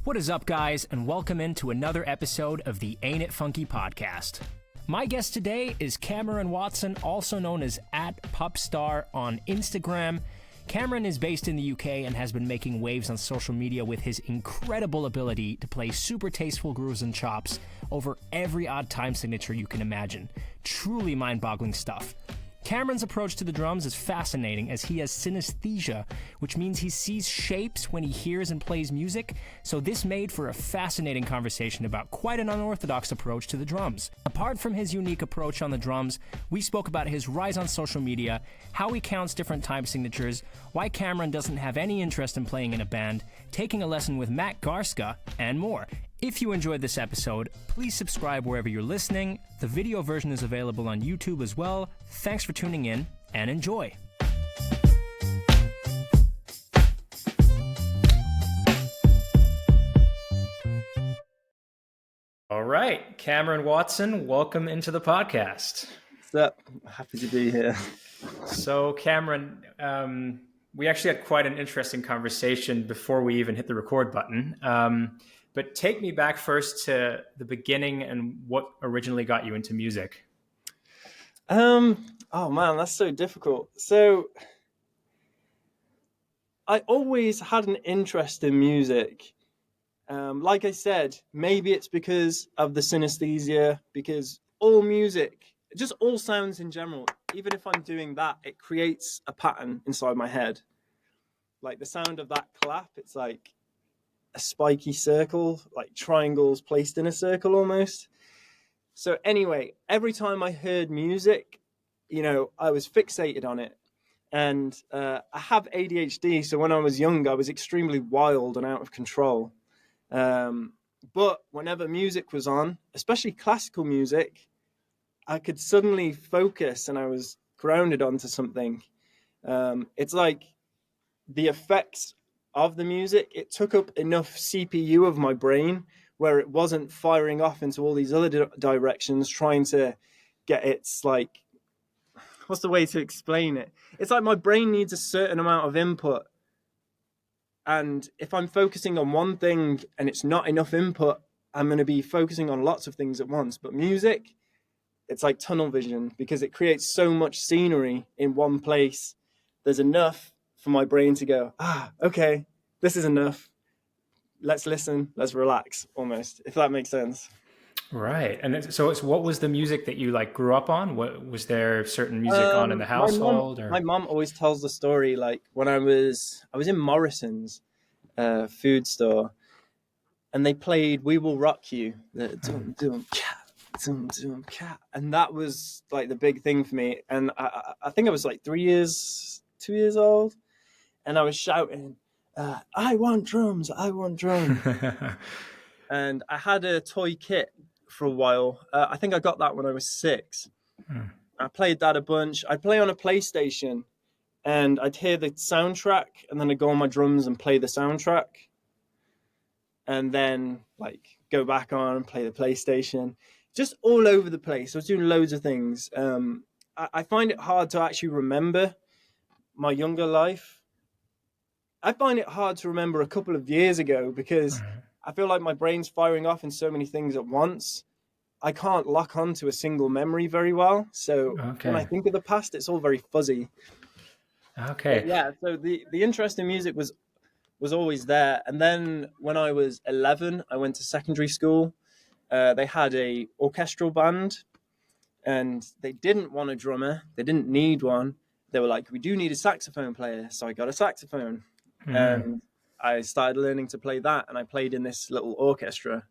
What is up, guys, and welcome into another episode of the Ain't It Funky podcast. My guest today is Cameron Watson, also known as @Pupstar on Instagram. Cameron is based in the UK and has been making waves on social media with his incredible ability to play super tasteful grooves and chops over every odd time signature you can imagine. Truly mind-boggling stuff. Cameron's approach to the drums is fascinating as he has synesthesia, which means he sees shapes when he hears and plays music, so this made for a fascinating conversation about quite an unorthodox approach to the drums. Apart from his unique approach on the drums, we spoke about his rise on social media, how he counts different time signatures, why Cameron doesn't have any interest in playing in a band, taking a lesson with Matt Garska, and more. If you enjoyed this episode, please subscribe wherever you're listening. The video version is available on YouTube as well. Thanks for tuning in, and enjoy. All right, Cameron Watson, welcome into the podcast. What's up? Happy to be here. So, Cameron, we actually had quite an interesting conversation before we even hit the record button. But take me back first to the beginning and what originally got you into music. Oh man, that's so difficult. So I always had an interest in music. Like I said, maybe it's because of the synesthesia, because all music, just all sounds in general, even if I'm doing that, it creates a pattern inside my head. Like the sound of that clap, it's like a spiky circle, like triangles placed in a circle almost. So anyway, every time I heard music, I was fixated on it. And I have ADHD, so when I was young, I was extremely wild and out of control. But whenever music was on, especially classical music, I could suddenly focus and I was grounded onto something. It's like the effects of the music, it took up enough CPU of my brain where it wasn't firing off into all these other directions, trying to get its like, what's the way to explain it? It's like my brain needs a certain amount of input. And if I'm focusing on one thing and it's not enough input, I'm going to be focusing on lots of things at once. But music, it's like tunnel vision because it creates so much scenery in one place. There's enough for my brain to go, okay, this is enough. Let's listen, let's relax, almost, if that makes sense. Right. And so what was the music that you grew up on? What was there certain music on in the household? My mom always tells the story, like when I was in Morrison's food store, and they played "We Will Rock You," the dum dum cat, and that was like the big thing for me. And I think I was like 2 years old. And I was shouting, I want drums. And I had a toy kit for a while. I think I got that when I was 6. I played that a bunch. I'd play on a PlayStation and I'd hear the soundtrack and then I'd go on my drums and play the soundtrack. And then go back on and play the PlayStation. Just all over the place. I was doing loads of things. I find it hard to actually remember my younger life. I find it hard to remember a couple of years ago because I feel like my brain's firing off in so many things at once. I can't lock onto a single memory very well. So when I think of the past, it's all very fuzzy. Okay. But yeah, so the interest in music was always there. And then when I was 11, I went to secondary school. They had a orchestral band and they didn't want a drummer. They didn't need one. They were like, we do need a saxophone player. So I got a saxophone. And I started learning to play that, and I played in this little orchestra.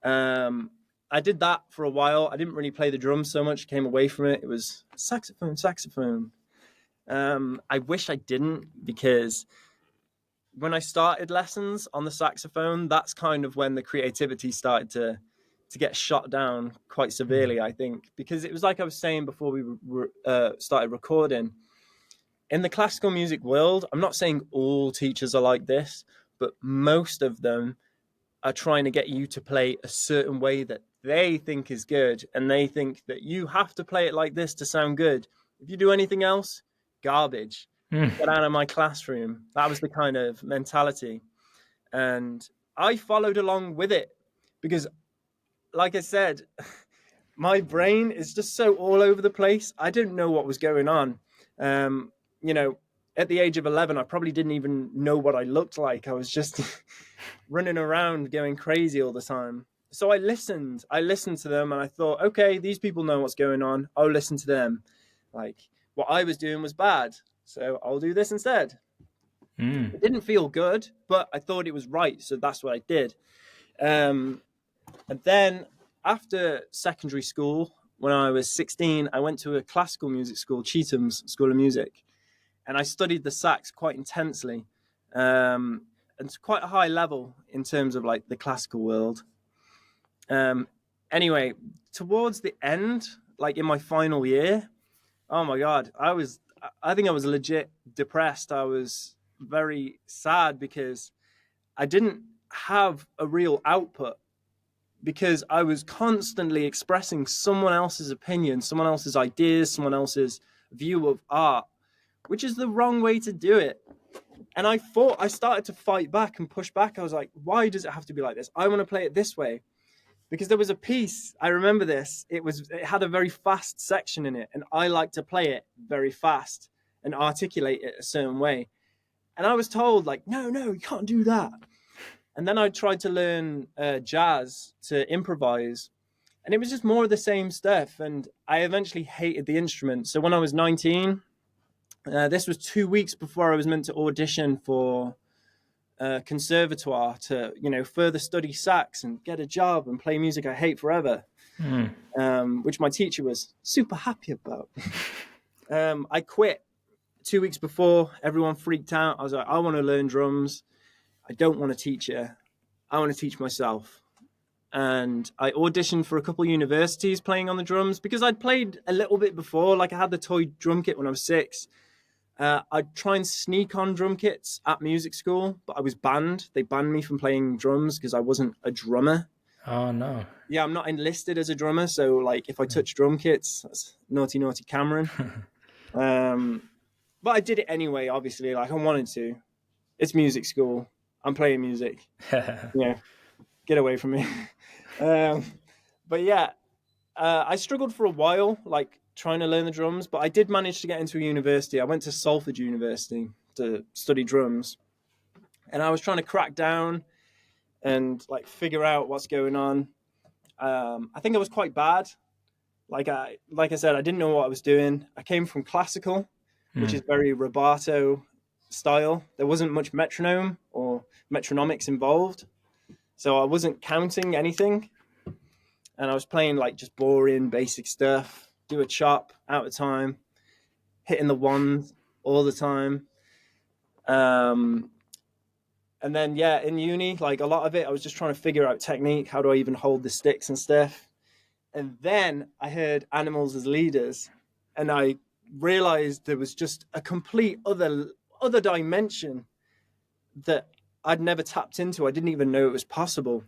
I did that for a while. I didn't really play the drums so much, came away from it. It was saxophone. I wish I didn't, because when I started lessons on the saxophone, that's kind of when the creativity started to get shot down quite severely, I think, because it was like I was saying before we started recording. In the classical music world, I'm not saying all teachers are like this, but most of them are trying to get you to play a certain way that they think is good. And they think that you have to play it like this to sound good. If you do anything else, garbage. get out of my classroom. That was the kind of mentality. And I followed along with it because, like I said, my brain is just so all over the place. I didn't know what was going on. Um, you know, at the age of 11, I probably didn't even know what I looked like. I was just running around going crazy all the time. So I listened. I listened to them and I thought, okay, these people know what's going on. I'll listen to them. Like what I was doing was bad. So I'll do this instead. It didn't feel good, but I thought it was right. So that's what I did. And then after secondary school, when I was 16, I went to a classical music school, Chetham's School of Music, and I studied the sax quite intensely, and to quite a high level in terms of like the classical world. Anyway, towards the end, like in my final year, oh my God, I think I was legit depressed. I was very sad because I didn't have a real output because I was constantly expressing someone else's opinion, someone else's ideas, someone else's view of art, which is the wrong way to do it. And I started to fight back and push back. I was like, why does it have to be like this? I want to play it this way. Because there was a piece, I remember this, it had a very fast section in it, and I like to play it very fast and articulate it a certain way. And I was told, like, no, you can't do that. And then I tried to learn jazz to improvise, and it was just more of the same stuff. And I eventually hated the instrument. So when I was 19, this was 2 weeks before I was meant to audition for conservatoire to, further study sax and get a job and play music I hate forever, which my teacher was super happy about. I quit 2 weeks before. Everyone freaked out. I was like, I want to learn drums. I don't want a teacher. I want to teach myself. And I auditioned for a couple of universities playing on the drums because I'd played a little bit before. Like I had the toy drum kit when I was 6. I'd try and sneak on drum kits at music school, but I was banned. They banned me from playing drums because I wasn't a drummer. Oh, no. Yeah, I'm not enlisted as a drummer. So like if I touch drum kits, that's naughty Cameron. But I did it anyway, obviously. Like I wanted to. It's music school. I'm playing music. Get away from me. But yeah, I struggled for a while, like trying to learn the drums, but I did manage to get into a university. I went to Salford University to study drums, and I was trying to crack down and like figure out what's going on. I think I was quite bad. Like I said, I didn't know what I was doing. I came from classical, which is very rubato style. There wasn't much metronome or metronomics involved. So I wasn't counting anything. And I was playing like just boring, basic stuff. Do a chop out of time, hitting the ones all the time. And then, yeah, in uni, like a lot of it, I was just trying to figure out technique. How do I even hold the sticks and stuff? And then I heard Animals as Leaders, and I realized there was just a complete other dimension that I'd never tapped into. I didn't even know it was possible.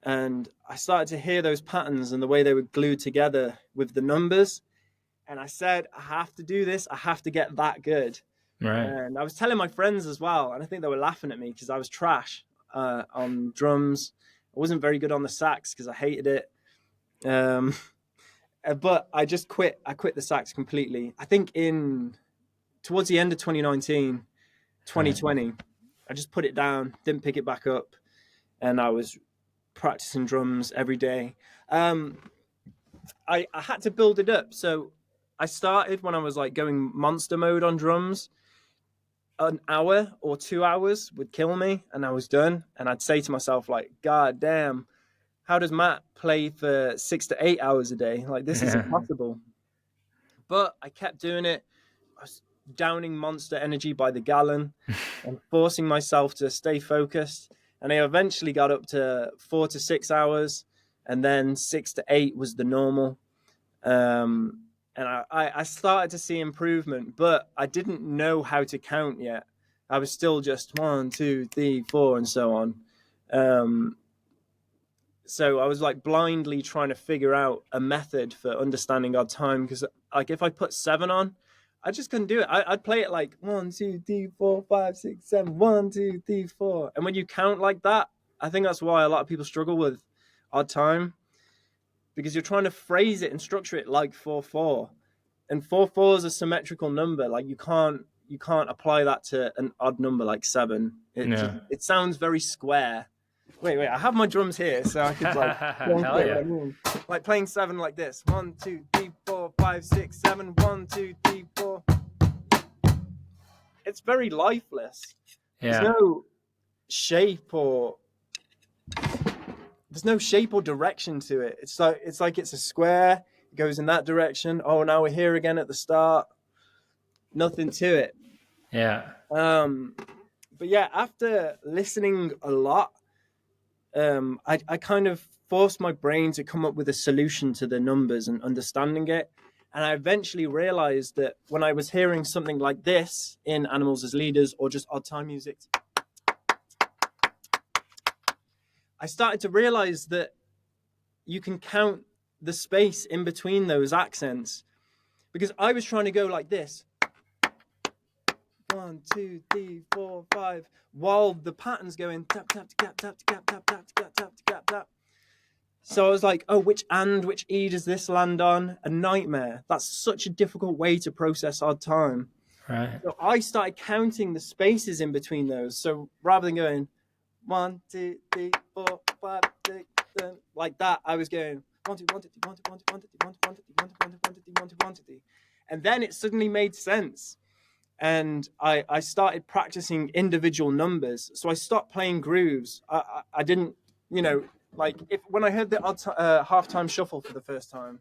And I started to hear those patterns and the way they were glued together with the numbers. And I said, I have to do this. I have to get that good. Right. And I was telling my friends as well. And I think they were laughing at me because I was trash on drums. I wasn't very good on the sax because I hated it. But I just quit. I quit the sax completely. I think towards the end of 2019, 2020, I just put it down, didn't pick it back up. And I was practicing drums every day. I had to build it up. So I started when I was like going monster mode on drums. An hour or 2 hours would kill me and I was done. And I'd say to myself, like, God damn, how does Matt play for 6 to 8 hours a day? Like, this is impossible. But I kept doing it. I was downing Monster Energy by the gallon and forcing myself to stay focused. And I eventually got up to 4 to 6 hours, and then 6 to 8 was the normal. And I started to see improvement, but I didn't know how to count yet. I was still just 1, 2, 3, 4, and so on. So I was like blindly trying to figure out a method for understanding odd time, because like if I put 7 on, I just couldn't do it. I'd play it like 1, 2, 3, 4, 5, 6, 7, 1, 2, 3, 4. And when you count like that, I think that's why a lot of people struggle with odd time, because you're trying to phrase it and structure it like 4/4. And 4/4 is a symmetrical number. Like you can't apply that to an odd number like 7. It sounds very square. Wait, I have my drums here, so I could like Hell yeah. like playing 7 like this. 1, 2, 3, 4, 5, 6, 7. 1, 2, 3, 4. It's very lifeless. Yeah. There's no shape or direction to it. It's like it's a square. It goes in that direction. Oh, now we're here again at the start. Nothing to it. Yeah. But yeah, after listening a lot, I kind of forced my brain to come up with a solution to the numbers and understanding it. And I eventually realized that when I was hearing something like this in Animals as Leaders or just odd time music, I started to realize that you can count the space in between those accents, because I was trying to go like this. 1, 2, 3, 4, 5, while the pattern's going tap, tap, tap, tap, tap, tap, tap, tap, tap, tap, tap. So I was like, oh, which E does this land on? A nightmare. That's such a difficult way to process odd time. Right. So I started counting the spaces in between those. So rather than going 1, 2, 3, 4, 5, 6, 7, like that, I was going 1, 2, 1, 2, 1, 2, 1, 2, 1, 2, 1, 2, 1, 2, 1, 2, 1, 2, 1, 2, 1, 2, 1, 2, 1, 2. And then it suddenly made sense. And I started practicing individual numbers. So I stopped playing grooves. I didn't, like when I heard the halftime shuffle for the first time,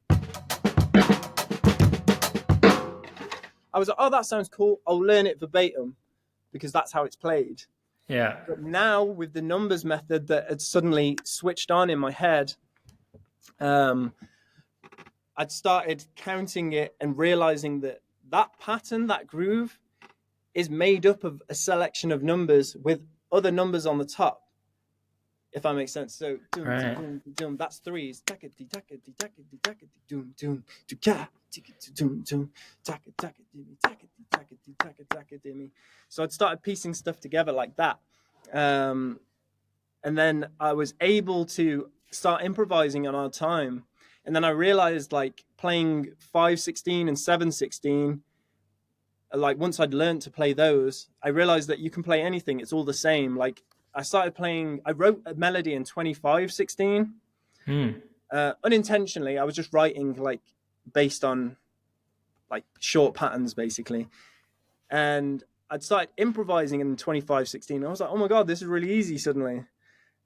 I was like, oh, that sounds cool. I'll learn it verbatim because that's how it's played. Yeah. But now with the numbers method that had suddenly switched on in my head, I'd started counting it and realizing that pattern, that groove, is made up of a selection of numbers with other numbers on the top, if that makes sense. So that's threes. So I'd started piecing stuff together like that. And then I was able to start improvising on our time. And then I realized like playing 5/16 and 7/16, like once I'd learned to play those, I realized that you can play anything. It's all the same. Like I wrote a melody in 25/16. Unintentionally, I was just writing like based on like short patterns basically. And I'd started improvising in 25/16. I was like, oh my God, this is really easy suddenly.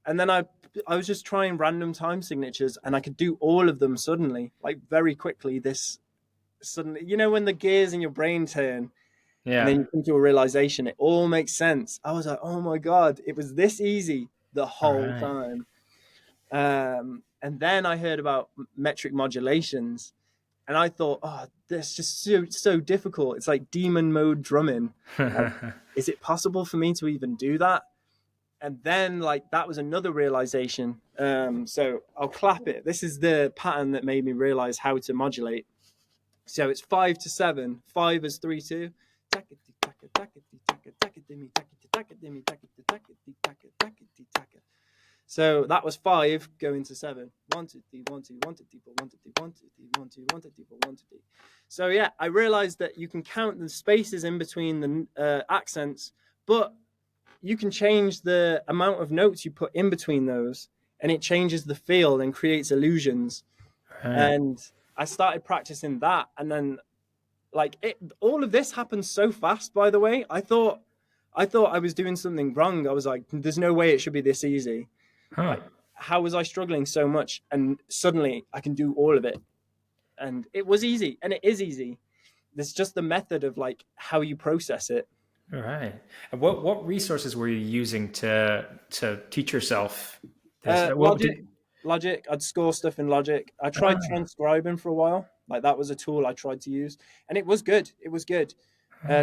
And then I was just trying random time signatures and I could do all of them suddenly, like very quickly. This suddenly, when the gears in your brain turn, and then you come to a realization, it all makes sense. I was like, oh my God, it was this easy the whole time. And then I heard about metric modulations and I thought, oh, this is just so difficult. It's like demon mode drumming. Like, is it possible for me to even do that? And then like that was another realization. So I'll clap it. This is the pattern that made me realize how to modulate. So it's 5/7. 5 is 3/2. So that was 5 going to 7. 1, 2, 3, 1, 2, 1, 2, 3, 4, 1, 2, 3, 1, 2, 3, 1, 2, 1, 2, 3, 4, 1, 2, 3. So yeah, I realized that you can count the spaces in between the accents, but you can change the amount of notes you put in between those, and it changes the feel and creates illusions. And I started practicing that, and then like all of this happened so fast. By the way, I thought I was doing something wrong. I was like, there's no way it should be this easy. Like, how was I struggling so much? And suddenly I can do all of it, and it was easy, and it is easy. There's just the method of like how you process it. All right. And what resources were you using to teach yourself this? Logic. I'd score stuff in Logic. I tried transcribing for a while. Like that was a tool I tried to use, and it was good.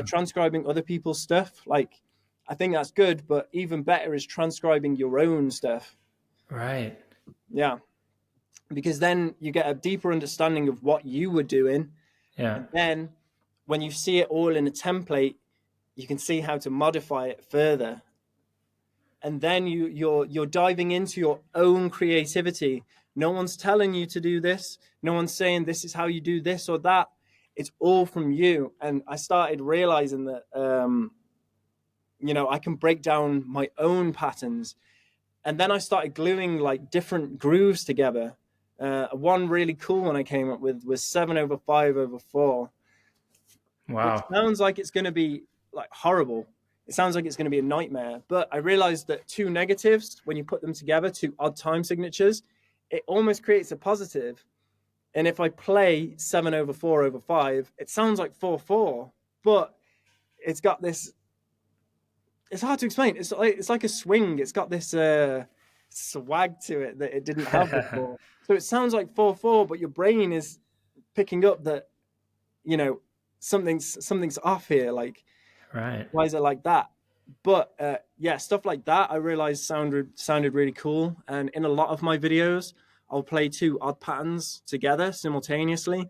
Transcribing other people's stuff, like I think that's good, but even better is transcribing your own stuff. Right. Yeah. Because then you get a deeper understanding of what you were doing. Yeah. And then when you see it all in a template, you can see how to modify it further. And then you're diving into your own creativity. No one's telling you to do this. No one's saying this is how you do this or that. It's all from you. And I started realizing that, I can break down my own patterns. And then I started gluing like different grooves together. One really cool one I came up with was 7/5/4. Wow. It sounds like it's going to be like horrible. It sounds like it's going to be a nightmare. But I realized that two negatives, when you put them together, two odd time signatures, it almost creates a positive. And if I play 7/4/5, it sounds like 4/4, but it's got this. It's hard to explain. It's like a swing. It's got this swag to it that it didn't have before. So it sounds like 4/4, but your brain is picking up that, something's off here. Like, right. Why is it like that? But stuff like that I realized sounded really cool. And in a lot of my videos, I'll play two odd patterns together simultaneously,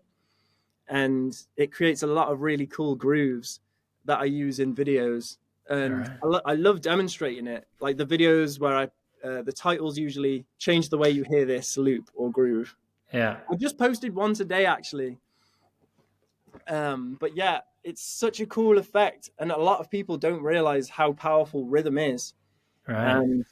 and it creates a lot of really cool grooves that I use in videos. And right. I love demonstrating it. Like the videos where the titles usually change the way you hear this loop or groove. Yeah. I just posted one today, actually. But yeah, it's such a cool effect. And a lot of people don't realize how powerful rhythm is. Right. And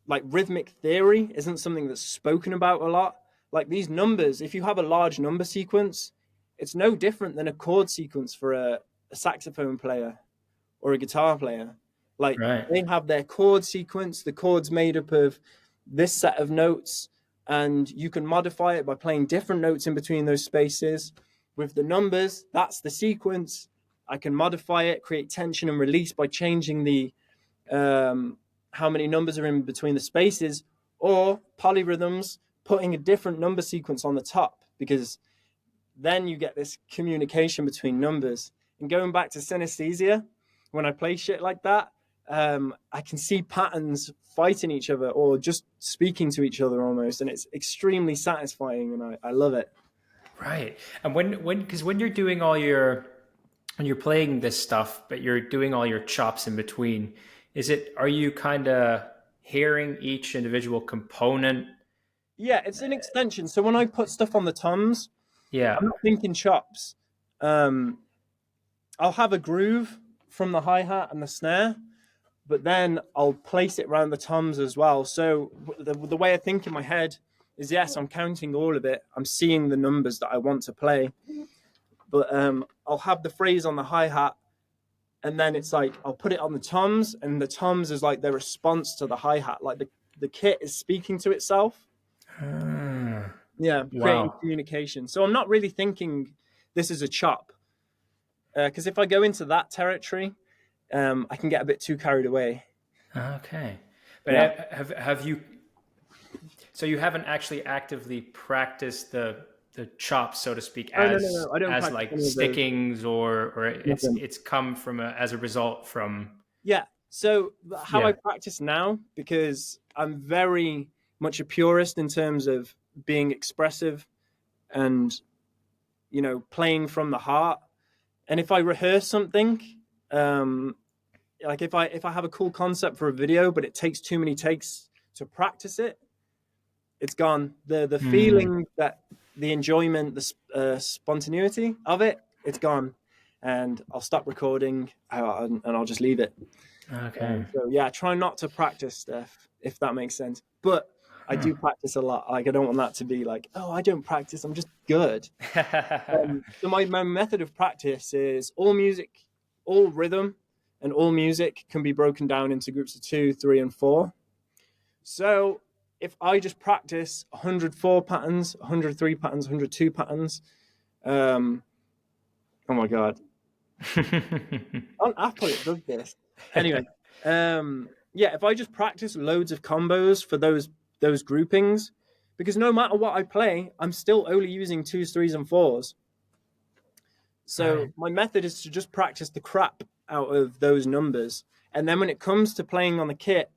like rhythmic theory isn't something that's spoken about a lot. Like these numbers, if you have a large number sequence, it's no different than a chord sequence for a saxophone player or a guitar player. Like right. They have their chord sequence, the chord's made up of this set of notes, and you can modify it by playing different notes in between those spaces. With the numbers, that's the sequence. I can modify it, create tension and release by changing the how many numbers are in between the spaces, or polyrhythms, putting a different number sequence on the top, because then you get this communication between numbers. And going back to synesthesia, when I play shit like that, I can see patterns fighting each other or just speaking to each other almost, and it's extremely satisfying, and I love it. Right. And because when you're doing when you're playing this stuff, but you're doing all your chops in between, are you kind of hearing each individual component? Yeah, it's an extension. So when I put stuff on the toms, yeah, I'm not thinking chops. I'll have a groove from the hi-hat and the snare, but then I'll place it around the toms as well. So the way I think in my head is, yes, I'm counting all of it. I'm seeing the numbers that I want to play. But I'll have the phrase on the hi-hat, and then it's like I'll put it on the toms, and the toms is like the response to the hi-hat. Like the kit is speaking to itself. Yeah, creating communication. So I'm not really thinking this is a chop. Because if I go into that territory, I can get a bit too carried away. Okay. But have you... So you haven't actually actively practiced the chops, so to speak, as no. I don't as like stickings, or it's come from as a result from... Yeah. So how I practice now, because I'm very much a purist in terms of being expressive and, playing from the heart. And if I rehearse something, like if I have a cool concept for a video, but it takes too many takes to practice it, it's gone. The feeling, that the enjoyment, the spontaneity of it, it's gone. And I'll stop recording and I'll just leave it. Okay. So yeah, try not to practice stuff, if that makes sense. But I do practice a lot. Like I don't want that to be like, oh, I don't practice, I'm just good. So my method of practice is all music, all rhythm, and all music can be broken down into groups of 2, 3, and 4. So if I just practice 104 patterns, 103 patterns, 102 patterns, oh my God. On Apple it does this. Anyway, if I just practice loads of combos for those groupings, because no matter what I play, I'm still only using 2s, 3s, and 4s. So my method is to just practice the crap out of those numbers. And then when it comes to playing on the kit,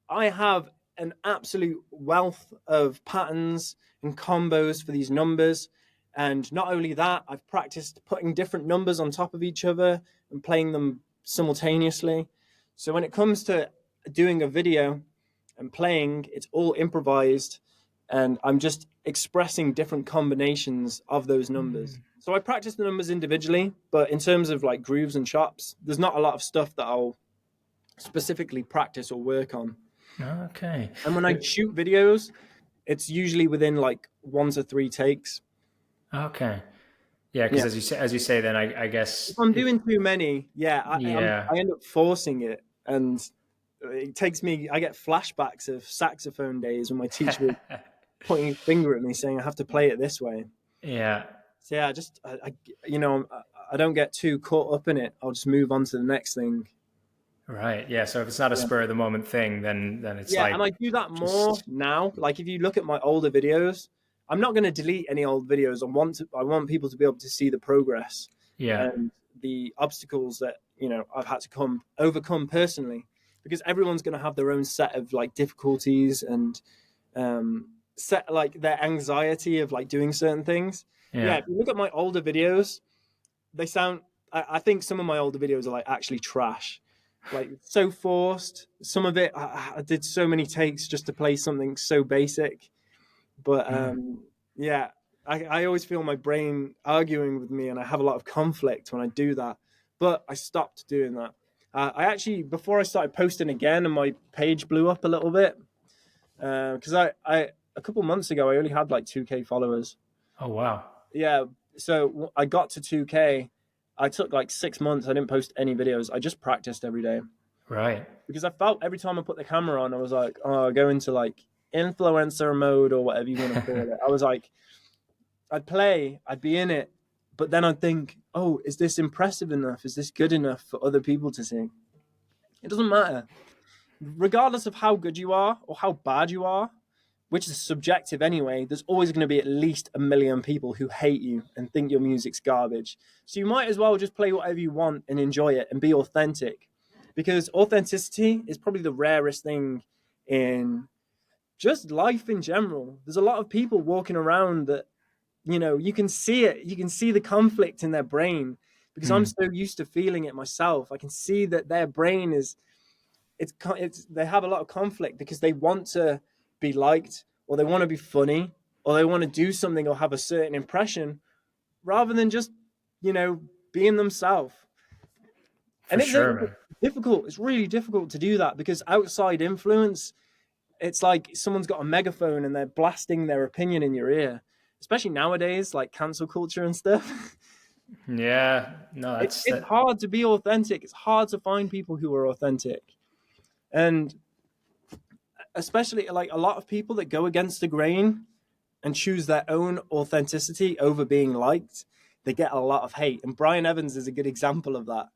I have an absolute wealth of patterns and combos for these numbers. And not only that, I've practiced putting different numbers on top of each other and playing them simultaneously. So when it comes to doing a video and playing, it's all improvised, and I'm just expressing different combinations of those numbers. So I practice the numbers individually, but in terms of like grooves and chops, there's not a lot of stuff that I'll specifically practice or work on. Okay. And when I shoot videos, it's usually within like 1 to 3 takes. Okay. Yeah, because as you say, then I guess If I'm doing too many, yeah. I end up forcing it, and it takes me. I get flashbacks of saxophone days when my teacher was pointing his finger at me, saying I have to play it this way. Yeah. So yeah, I don't get too caught up in it. I'll just move on to the next thing. Right. Yeah. So if it's not a spur of the moment thing, then it's like, and I do that more now. Like if you look at my older videos, I'm not going to delete any old videos. I want people to be able to see the progress and the obstacles that I've had to overcome personally, because everyone's going to have their own set of like difficulties and set like their anxiety of like doing certain things. If you look at my older videos, they sound. I think some of my older videos are like actually trash. Like so forced. Some of it, I did so many takes just to play something so basic. But I always feel my brain arguing with me, and I have a lot of conflict when I do that. But I stopped doing that. I actually, before I started posting again, and my page blew up a little bit, because I a couple months ago I only had like 2K followers. Oh wow. Yeah, so I got to 2K. I took like 6 months. I didn't post any videos. I just practiced every day. Right. Because I felt every time I put the camera on, I was like, oh, I'll go into like influencer mode or whatever you want to call it. I was like, I'd play, I'd be in it, but then I'd think, oh, is this impressive enough? Is this good enough for other people to see? It doesn't matter. Regardless of how good you are or how bad you are, which is subjective anyway, there's always going to be at least 1 million people who hate you and think your music's garbage. So you might as well just play whatever you want and enjoy it and be authentic. Because authenticity is probably the rarest thing in just life in general. There's a lot of people walking around that, you can see it. You can see the conflict in their brain, because I'm so used to feeling it myself. I can see that their brain they have a lot of conflict because they want to be liked, or they want to be funny, or they want to do something or have a certain impression, rather than just, being themselves. And it's difficult. It's really difficult to do that, because outside influence, it's like someone's got a megaphone and they're blasting their opinion in your ear, especially nowadays, like cancel culture and stuff. Yeah, no, it's hard to be authentic. It's hard to find people who are authentic. And especially like a lot of people that go against the grain and choose their own authenticity over being liked, they get a lot of hate. And Brian Evans is a good example of that.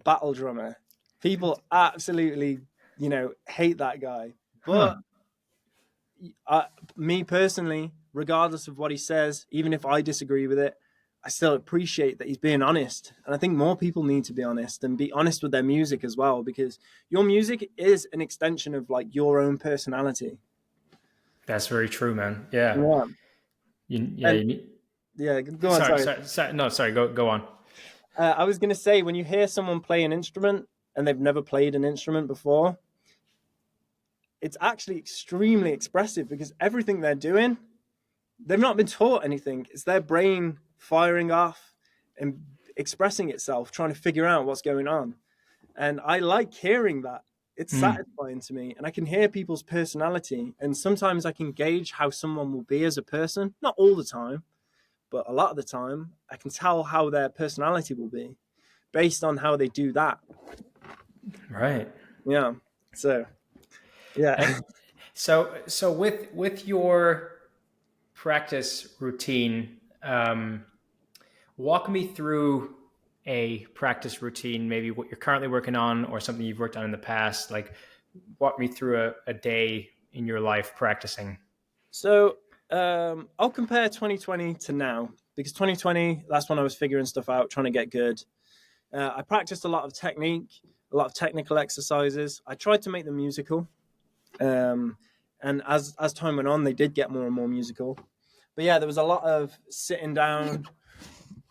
Battle drummer. People absolutely, hate that guy. But me personally, regardless of what he says, even if I disagree with it, I still appreciate that he's being honest. And I think more people need to be honest, and be honest with their music as well, because your music is an extension of like your own personality. That's very true, man. Yeah. Go on. Sorry. Go on. I was going to say, when you hear someone play an instrument and they've never played an instrument before, it's actually extremely expressive, because everything they're doing, they've not been taught anything. It's their brain firing off and expressing itself, trying to figure out what's going on. And I like hearing that. It's satisfying to me. And I can hear people's personality. And sometimes I can gauge how someone will be as a person. Not all the time, but a lot of the time, I can tell how their personality will be based on how they do that. Right. Yeah. So, yeah. And so with your practice routine, walk me through a practice routine, maybe what you're currently working on or something you've worked on in the past. Like, walk me through a day in your life practicing. So I'll compare 2020 to now, because 2020, that's when I was figuring stuff out, trying to get good. I practiced a lot of technique, a lot of technical exercises. I tried to make them musical. And as time went on, they did get more and more musical. But yeah, there was a lot of sitting down,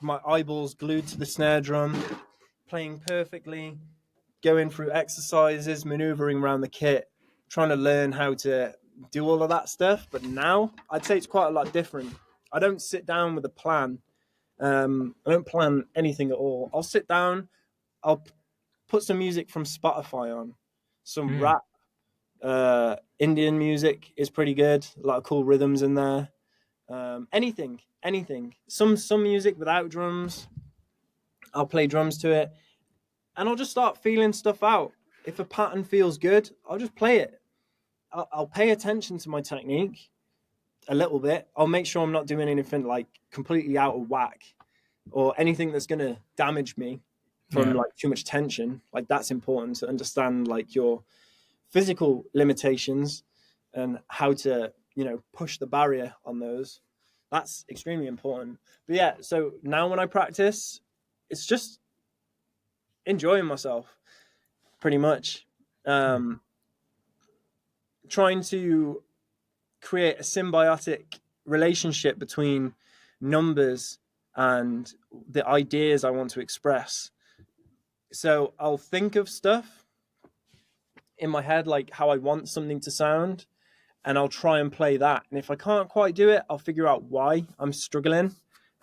my eyeballs glued to the snare drum, playing perfectly, going through exercises, maneuvering around the kit, trying to learn how to do all of that stuff. But now I'd say it's quite a lot different. I don't sit down with a plan. I don't plan anything at all. I'll sit down, I'll put some music from Spotify on, some rap. Indian music is pretty good. A lot of cool rhythms in there. Anything. Some music without drums. I'll play drums to it, and I'll just start feeling stuff out. If a pattern feels good, I'll just play it. I'll pay attention to my technique a little bit. I'll make sure I'm not doing anything like completely out of whack or anything that's going to damage me from like too much tension. Like that's important to understand, like your physical limitations and how to, push the barrier on those. That's extremely important. But yeah, so now when I practice, it's just enjoying myself pretty much. Trying to create a symbiotic relationship between numbers and the ideas I want to express. So I'll think of stuff in my head, like how I want something to sound, and I'll try and play that. And if I can't quite do it, I'll figure out why I'm struggling,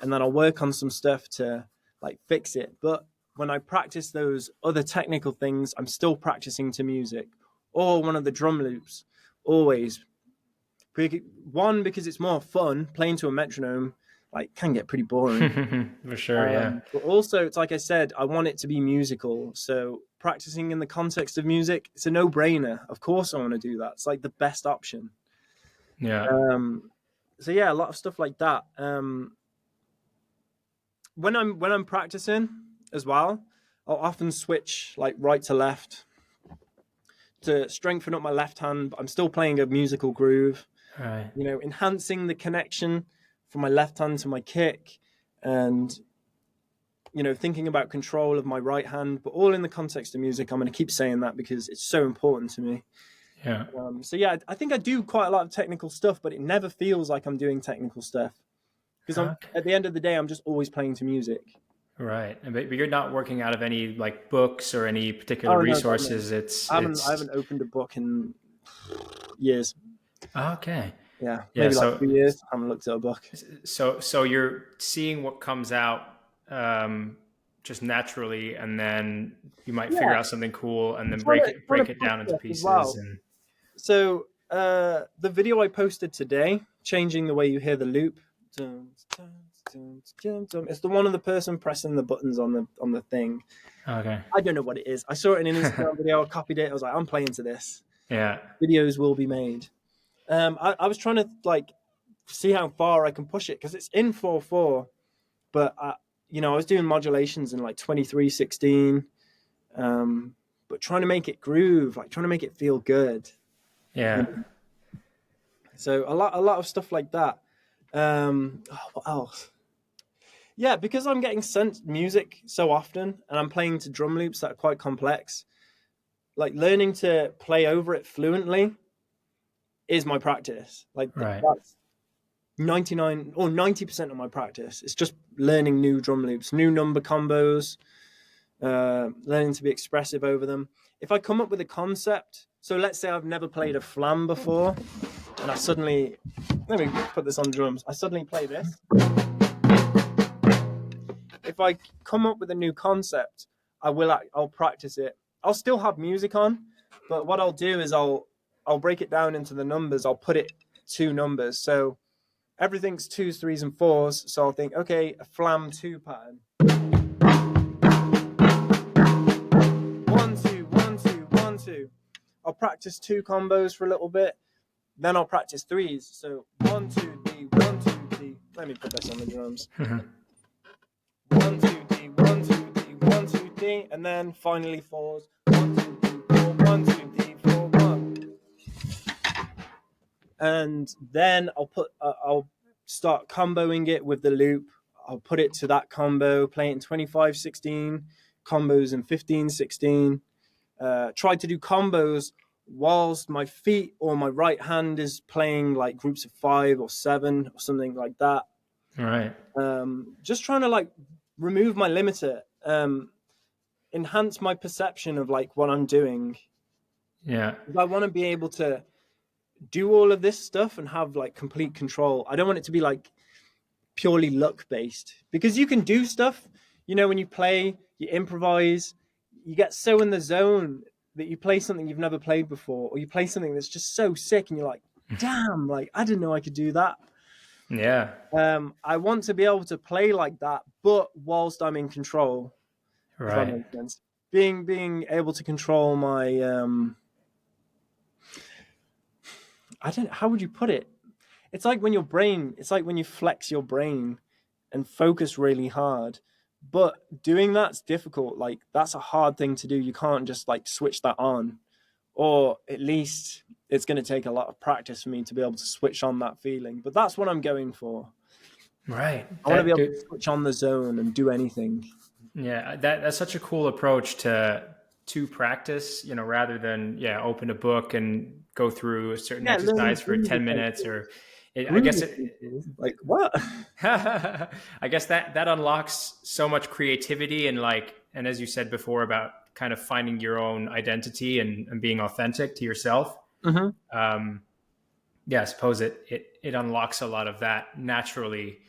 and then I'll work on some stuff to like fix it. But when I practice those other technical things, I'm still practicing to music or one of the drum loops, always. One, because it's more fun. Playing to a metronome like can get pretty boring. For sure, yeah. But also, it's like I said, I want it to be musical. So practicing in the context of music, it's a no-brainer. Of course I want to do that. It's like the best option. Yeah. So yeah, a lot of stuff like that. When I'm practicing as well, I'll often switch like right to left to strengthen up my left hand, but I'm still playing a musical groove. Right. Enhancing the connection from my left hand to my kick, and thinking about control of my right hand, but all in the context of music. I'm going to keep saying that because it's so important to me. Yeah. So yeah, I think I do quite a lot of technical stuff, but it never feels like I'm doing technical stuff because at the end of the day, I'm just always playing to music. Right, but you're not working out of any like books or any particular resources. No. I haven't opened a book in years. Okay. Yeah, maybe like 3 years. I haven't looked at a book. So you're seeing what comes out just naturally, and then you might figure out something cool, and then break it down into pieces. Well. So the video I posted today, changing the way you hear the loop. It's the one of the person pressing the buttons on the thing. Okay. I don't know what it is. I saw it in an Instagram video. I copied it. I was like, I'm playing to this. Yeah. Videos will be made. I was trying to like see how far I can push it because it's in 4/4, but I was doing modulations in like 23/16, but trying to make it groove, like trying to make it feel good. Yeah. So a lot of stuff like that. What else? Yeah, because I'm getting sent music so often and I'm playing to drum loops that are quite complex, like learning to play over it fluently is my practice. Like that's 99 or 90% of my practice. It's just learning new drum loops, new number combos, learning to be expressive over them. If I come up with a concept, so let's say I've never played a flam before, and let me put this on drums. I suddenly play this. If I come up with a new concept, I'll practice it. I'll still have music on, but what I'll do is I'll break it down into the numbers. I'll put it 2 numbers. So everything's 2s, 3s, and 4s. So I'll think, okay, a flam 2 pattern. 1, 2, 1, 2, 1, 2. I'll practice 2 combos for a little bit. Then I'll practice 3s. So 1, 2, D, 1, 2, D. Let me put this on the drums. 1, 2, D, 1, 2, D, 1, 2, D. And then finally 4s. 1, 2, D, 4, 1, 2, D, 4, 1. And then I'll start comboing it with the loop. I'll put it to that combo, play it in 25/16, combos in 15/16. Try to do combos whilst my feet or my right hand is playing like groups of 5 or 7 or something like that. Right. Just trying to like remove my limiter, enhance my perception of like what I'm doing. Yeah. I want to be able to do all of this stuff and have like complete control. I don't want it to be like purely luck based, because you can do stuff, you know, when you play, you improvise, you get so in the zone that you play something you've never played before, or you play something that's just so sick and you're like, damn, like I didn't know I could do that. Yeah. I want to be able to play like that, but whilst I'm in control, if that Right. makes sense. Being able to control my I don't, how would you put it? It's like when you flex your brain and focus really hard. But doing that's difficult. Like that's a hard thing to do. You can't just like switch that on. Or at least it's going to take a lot of practice for me to be able to switch on that feeling. But that's what I'm going for. Right. I want to be able to switch on the zone and do anything. Yeah, that's such a cool approach to practice, you know, rather than open a book and go through a certain exercise for 10 minutes or I guess like what? I guess that unlocks so much creativity and as you said before about kind of finding your own identity and being authentic to yourself. Mm-hmm. I suppose it unlocks a lot of that naturally,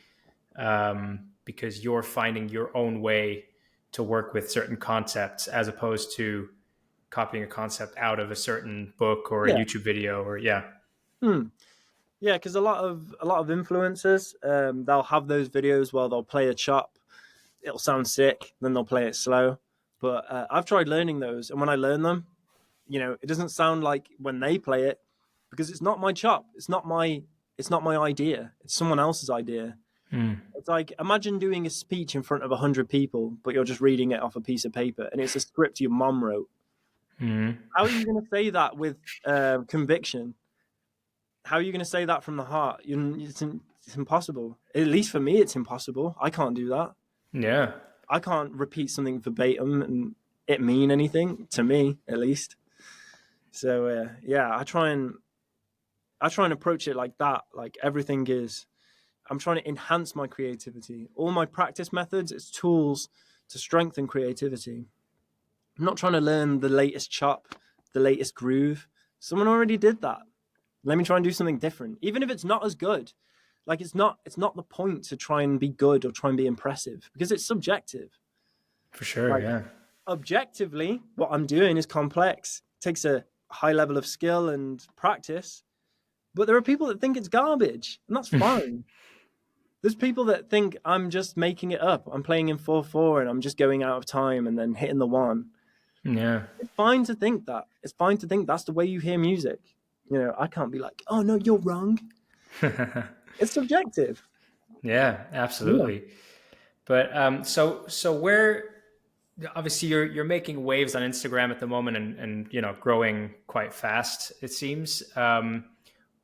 because you're finding your own way to work with certain concepts as opposed to copying a concept out of a certain book or a YouTube video or because a lot of influencers, they'll have those videos where they'll play a chop, it'll sound sick, then they'll play it slow. But I've tried learning those, and when I learn them, you know, it doesn't sound like when they play it, because it's not my chop, it's not my idea, it's someone else's idea. It's like, imagine doing a speech in front of 100 people, but you're just reading it off a piece of paper, and it's a script your mom wrote. How are you going to say that with conviction? How are you going to say that from the heart? It's impossible. At least for me, it's impossible. I can't do that. Yeah. I can't repeat something verbatim and it mean anything to me, at least. So I try and approach it like that. Like everything is, I'm trying to enhance my creativity. All my practice methods, it's tools to strengthen creativity. I'm not trying to learn the latest chop, the latest groove. Someone already did that. Let me try and do something different, even if it's not as good. Like it's not the point to try and be good or try and be impressive, because it's subjective. For sure, like, yeah. Objectively, what I'm doing is complex. It takes a high level of skill and practice. But there are people that think it's garbage, and that's fine. There's people that think I'm just making it up. I'm playing in 4/4 and I'm just going out of time and then hitting the one. Yeah. It's fine to think that. It's fine to think that's the way you hear music. You know, I can't be like, oh no, you're wrong. It's subjective. Yeah, absolutely. Yeah. But so where obviously you're making waves on Instagram at the moment and you know, growing quite fast, it seems.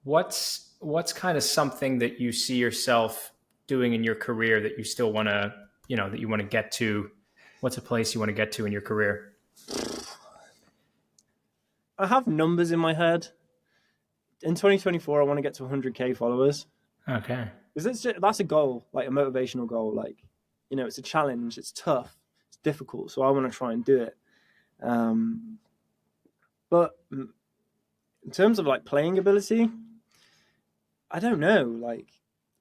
What's kind of something that you see yourself doing in your career that you still want to, you know, that you want to get to? What's a place you want to get to in your career? I have numbers in my head. In 2024, I want to get to 100K followers. Okay. Because that's a goal, like a motivational goal. Like, you know, it's a challenge. It's tough. It's difficult. So I want to try and do it. But in terms of like playing ability, I don't know. Like,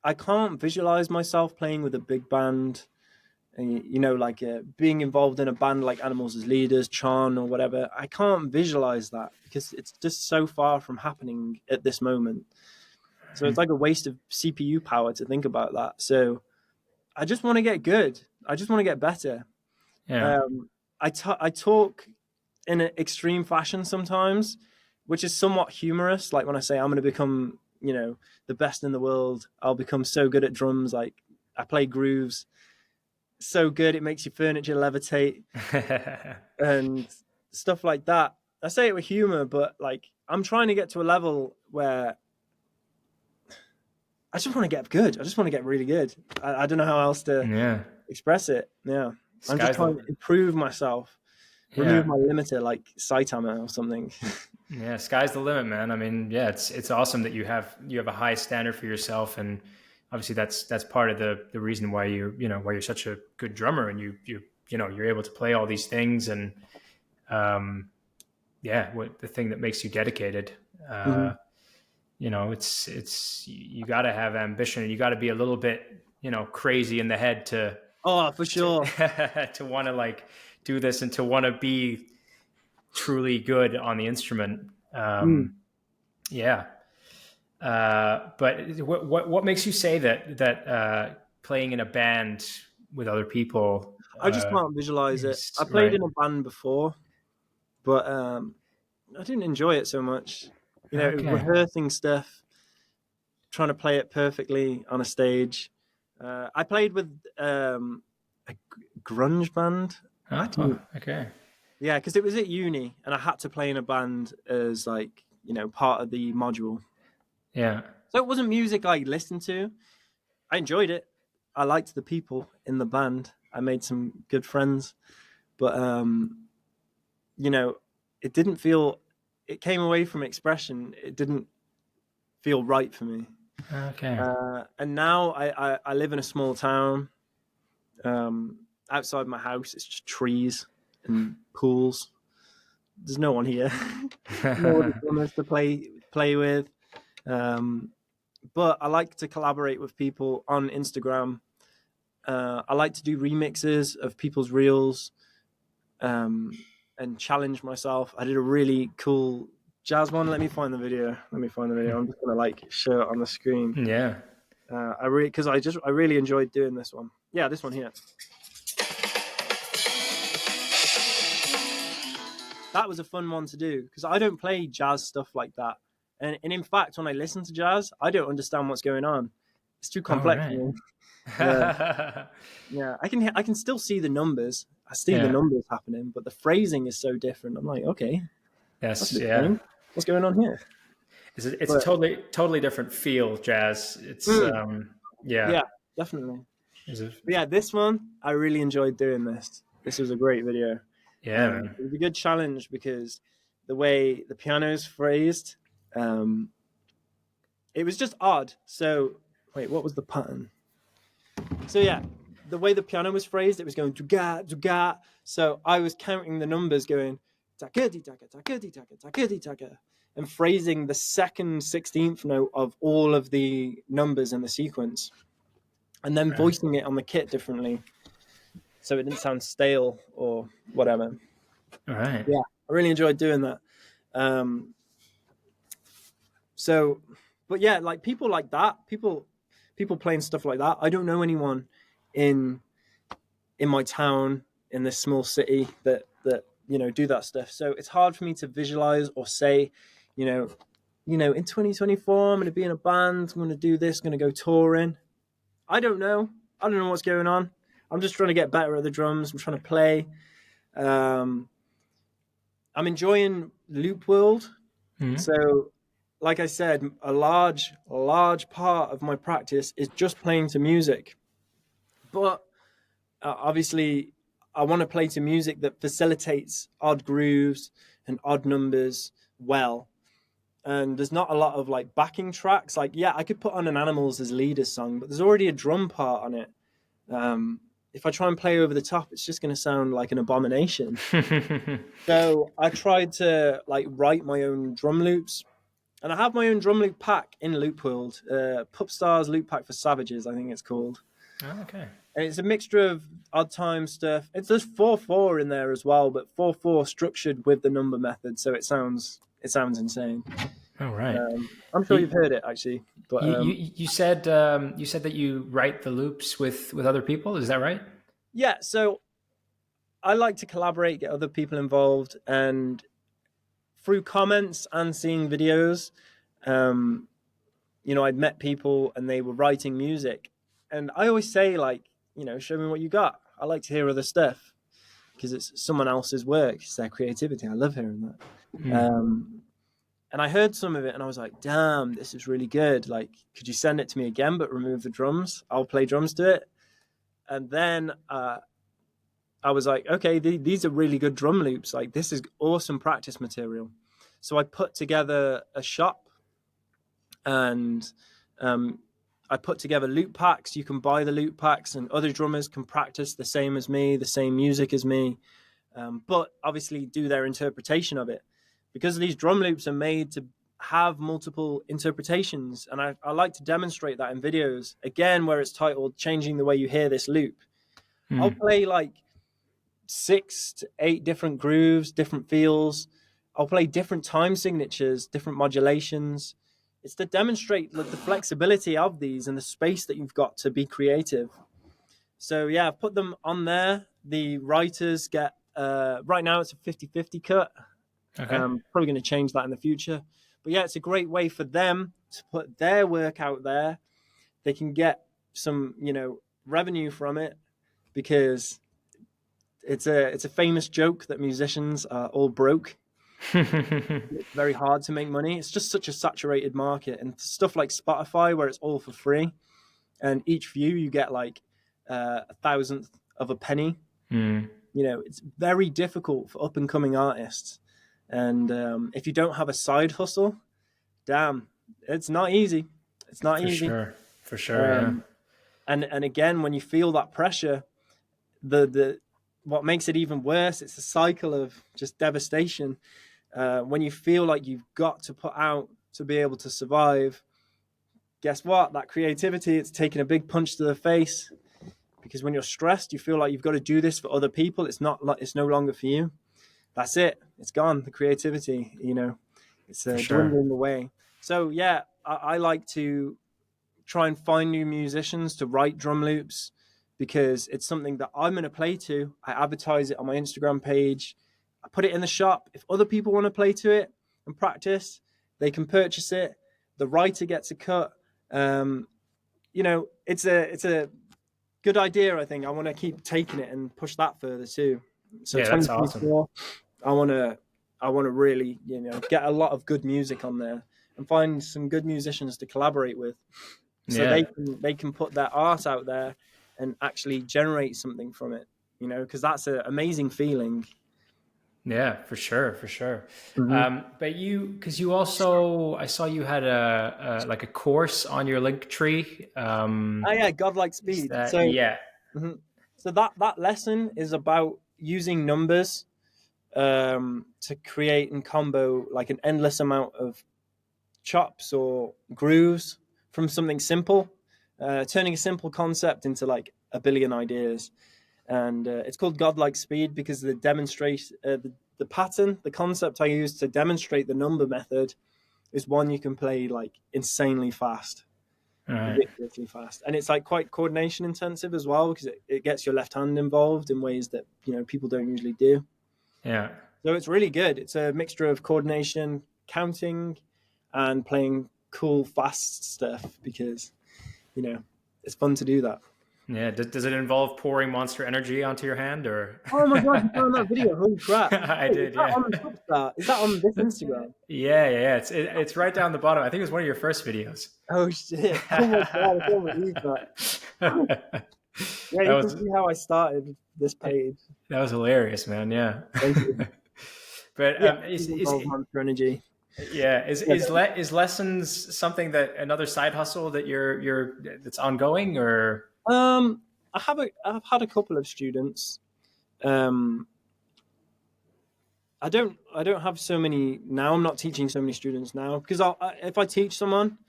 I can't visualize myself playing with a big band. And, you know, like being involved in a band like Animals as Leaders, Chan, or whatever. I can't visualize that because it's just so far from happening at this moment. So it's like a waste of CPU power to think about that. So I just want to get good. I just want to get better. Yeah. I talk in an extreme fashion sometimes, which is somewhat humorous. Like when I say I'm going to become, you know, the best in the world, I'll become so good at drums. Like I play grooves so good it makes your furniture levitate and stuff like that. I say it with humor, but like I'm trying to get to a level where I just want to get good. I just want to get really good. I don't know how else to express it. Yeah. I'm just trying to improve myself, remove my limiter like Saitama or something. Yeah, sky's the limit, man. I mean, yeah, it's awesome that you have a high standard for yourself, and obviously that's part of the reason why why you're such a good drummer, and you're able to play all these things, and um, yeah, what the thing that makes you dedicated. Hmm. It's you got to have ambition, and you got to be a little bit crazy in the head Oh, for to sure. to want to like do this and to want to be truly good on the instrument. Mm. Yeah. But what makes you say that playing in a band with other people I just can't visualize it. is I played right? in a band before, but I didn't enjoy it so much. Okay. Rehearsing stuff, trying to play it perfectly on a stage. I played with a grunge band. I Oh, didn't. okay. Yeah, because it was at uni, and I had to play in a band as like part of the module. Yeah. So it wasn't music I listened to. I enjoyed it. I liked the people in the band. I made some good friends, but you know, it didn't feel. It came away from expression. It didn't feel right for me. Okay. And now I live in a small town. Um, Outside my house, it's just trees and pools. There's no one here. No other drummers to play with. Um, but I like to collaborate with people on Instagram. I like to do remixes of people's reels, um, and challenge myself. I did a really cool jazz one. Let me find the video. I'm just gonna like show it on the screen. Yeah. Because I really enjoyed doing this one. Yeah, this one here. That was a fun one to do because I don't play jazz stuff like that. And in fact, when I listen to jazz, I don't understand what's going on. It's too All complex for right. me. Yeah, yeah. I can still see the numbers. I see the Yeah. numbers happening, but the phrasing is so different. I'm like, okay, that's a Yes. bit Yeah. strange. What's going on here? It's a But totally different feel. Jazz. It's mm, yeah. yeah, definitely. Is it? But yeah, this one I really enjoyed doing this. This was a great video. Yeah, man. It was a good challenge because the way the piano is phrased, um, it was just odd. So wait, what was the pattern? So yeah, the way the piano was phrased, it was going to ga. So I was counting the numbers, going takati taka takati taka takati taka, and phrasing the second 16th note of all of the numbers in the sequence, and then Right. voicing it on the kit differently, so it didn't sound stale or whatever. All right. Yeah, I really enjoyed doing that. Um, so, but yeah, like people like that, people playing stuff like that. I don't know anyone in my town in this small city that do that stuff. So it's hard for me to visualize or say, you know, in 2024 I'm going to be in a band, I'm going to do this, I'm going to go touring. I don't know. I don't know what's going on. I'm just trying to get better at the drums. I'm trying to play. Um, I'm enjoying Loop World. Mhm. So, like I said, a large part of my practice is just playing to music. But obviously, I want to play to music that facilitates odd grooves and odd numbers well. And there's not a lot of like backing tracks. Like, yeah, I could put on an Animals as leader song, but there's already a drum part on it. If I try and play over the top, it's just going to sound like an abomination. So I tried to like write my own drum loops, and I have my own drum loop pack in Loop World. Pupstars Loop Pack for Savages, I think it's called. Oh, okay. And it's a mixture of odd time stuff. There's 4/4 in there as well, but 4/4 structured with the number method, so it sounds insane. All right. I'm sure You, you've heard it actually, but you said that you write the loops with other people. Is that right? yeah. So I like to collaborate, get other people involved, and through comments and seeing videos, um, I'd met people and they were writing music, and I always say like, show me what you got. I like to hear other stuff because it's someone else's work. It's their creativity. I love hearing that. Hmm. And I heard some of it and I was like, damn, this is really good. Like, could you send it to me again, but remove the drums? I'll play drums to it. And then I was like, okay, these are really good drum loops. Like, this is awesome practice material. So I put together a shop, and I put together loop packs. You can buy the loop packs, and other drummers can practice the same as me, the same music as me, but obviously do their interpretation of it. Because these drum loops are made to have multiple interpretations, and I like to demonstrate that in videos. Again, where it's titled "Changing the Way You Hear This Loop," I'll play like 6 to 8 different grooves, different feels. I'll play different time signatures, different modulations. It's to demonstrate the flexibility of these and the space that you've got to be creative. So yeah, I've put them on there. The writers get, right now it's a 50-50 cut. Okay. Probably going to change that in the future. But yeah, it's a great way for them to put their work out there. They can get some, revenue from it, because it's a famous joke that musicians are all broke. It's very hard to make money. It's just such a saturated market, and stuff like Spotify, where it's all for free, and each view you get like a thousandth of a penny. It's very difficult for up and coming artists, and if you don't have a side hustle, damn, it's not easy. It's not easy. For sure. Yeah. And again, when you feel that pressure, the what makes it even worse, it's a cycle of just devastation. When you feel like you've got to put out to be able to survive, guess what? That creativity, it's taking a big punch to the face, because when you're stressed, you feel like you've got to do this for other people. It's no longer for you. That's it. It's gone. The creativity, it's dwindling away. So yeah, I like to try and find new musicians to write drum loops, because it's something that I'm going to play to. I advertise it on my Instagram page. I put it in the shop. If other people want to play to it and practice, they can purchase it. The writer gets a cut. It's a good idea. I think I want to keep taking it and push that further too. So yeah, that's awesome. I want to really, get a lot of good music on there and find some good musicians to collaborate with, so they can put their art out there and actually generate something from it, because that's an amazing feeling. Yeah, for sure. Mm-hmm. But because you also, I saw you had a course on your Linktree. Godlike Speed. Mm-hmm. So that lesson is about using numbers to create and combo like an endless amount of chops or grooves from something simple, turning a simple concept into like a billion ideas. And it's called Godlike Speed because the pattern, the concept I use to demonstrate the number method is one you can play like insanely fast, ridiculously fast. And it's like quite coordination intensive as well, because it gets your left hand involved in ways that, people don't usually do. Yeah. So it's really good. It's a mixture of coordination, counting, and playing cool, fast stuff, because, it's fun to do that. Yeah. Does it involve pouring Monster Energy onto your hand, or? Oh my God, you found that video. Holy crap. I did, yeah. Is that on this Instagram? Yeah. It's right down the bottom. I think it was one of your first videos. Oh, shit. Oh my God, I can't believe that. Yeah, you can see how I started this page. That was hilarious, man. Yeah. Thank you. But is Monster Energy. Yeah, is lessons something that another side hustle that that's ongoing, or? I've had a couple of students. I don't have so many now. I'm not teaching so many students now, because if I teach someone,